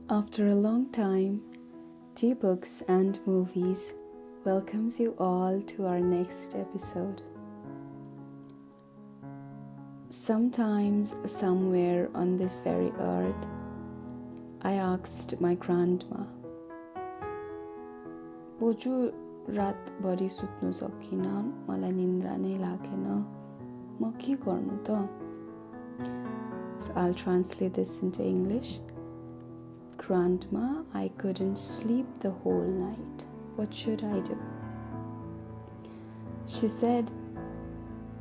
After a long time, Teabooks and Movies welcomes you all to our next episode. Sometimes, somewhere on this very earth, I asked my grandma, Boju, raat bhari sutnu sakina, malai nidrai नै lagena, ma ke garnu ta? So I'll translate this into English. Grandma, I couldn't sleep the whole night. What should I do? She said,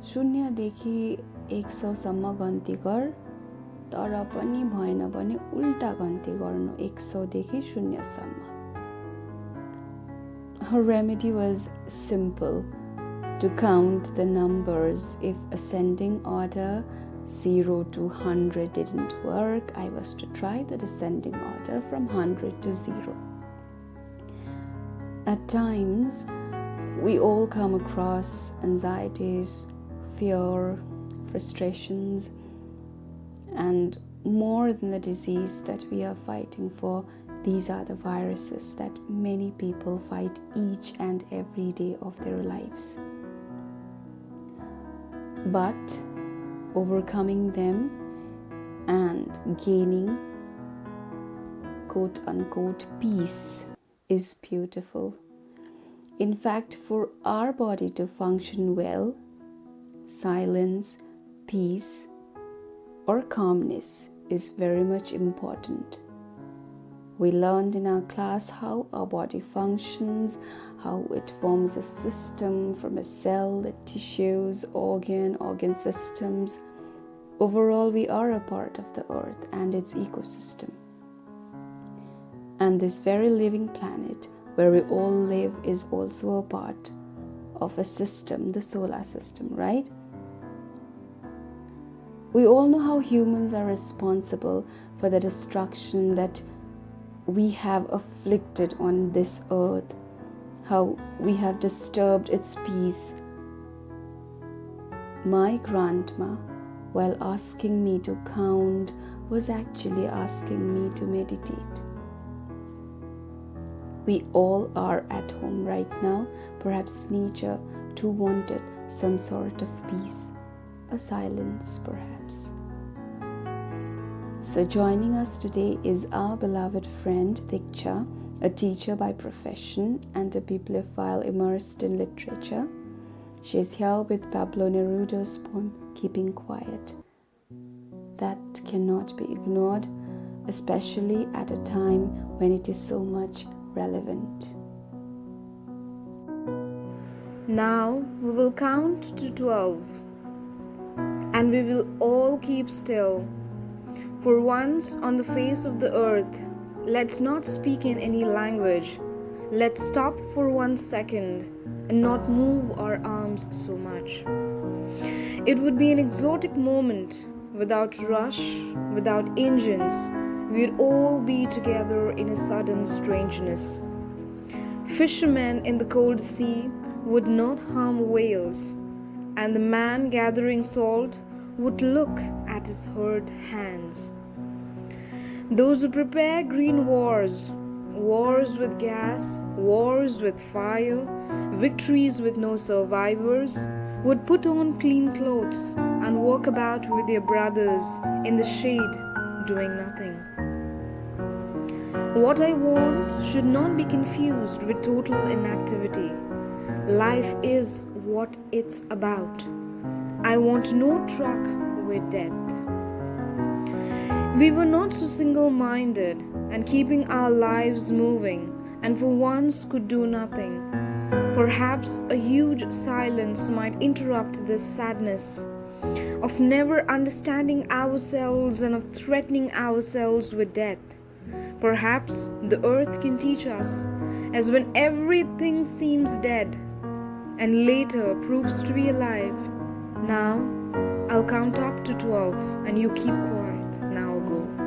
0 देखि 100 samma ganti गर, Tara Pani bhane भने ulta ganti garnu 100 देखि 0 samma. Her remedy was simple: to count the numbers. If ascending order 0 to 100 didn't work, I was to try the descending order from 100 to 0. At times, we all come across anxieties, fear, frustrations, and more than the disease that we are fighting for, these are the viruses that many people fight each and every day of their lives. But overcoming them and gaining quote-unquote peace is beautiful. In fact, for our body to function well, silence, peace, or calmness is very much important. We learned in our class how our body functions, how it forms a system from a cell, the tissues, organ systems. Overall, we are a part of the earth and its ecosystem. And this very living planet where we all live is also a part of a system, the solar system, right? We all know how humans are responsible for the destruction that we have afflicted on this earth, how we have disturbed its peace. My grandma, while asking me to count, was actually asking me to meditate. We all are at home right now. Perhaps nature too wanted some sort of peace, a silence perhaps. So joining us today is our beloved friend Diksha, a teacher by profession and a bibliophile immersed in literature. She is here with Pablo Neruda's poem, Keeping Quiet. That cannot be ignored, especially at a time when it is so much relevant. Now we will count to 12 and we will all keep still. For once on the face of the earth, let's not speak in any language. Let's stop for 1 second and not move our arms so much. It would be an exotic moment. Without rush, without engines, we'd all be together in a sudden strangeness. Fishermen in the cold sea would not harm whales, and the man gathering salt would look at his hurt hands. Those who prepare green wars, wars with gas, wars with fire, victories with no survivors, would put on clean clothes and walk about with their brothers in the shade, doing nothing. What I want should not be confused with total inactivity. Life is what it's about. I want no truck with death. We were not so single-minded and keeping our lives moving, and for once could do nothing. Perhaps a huge silence might interrupt this sadness of never understanding ourselves and of threatening ourselves with death. Perhaps the earth can teach us, as when everything seems dead and later proves to be alive. Now I'll count up to 12 and you keep quiet. Now I'll go.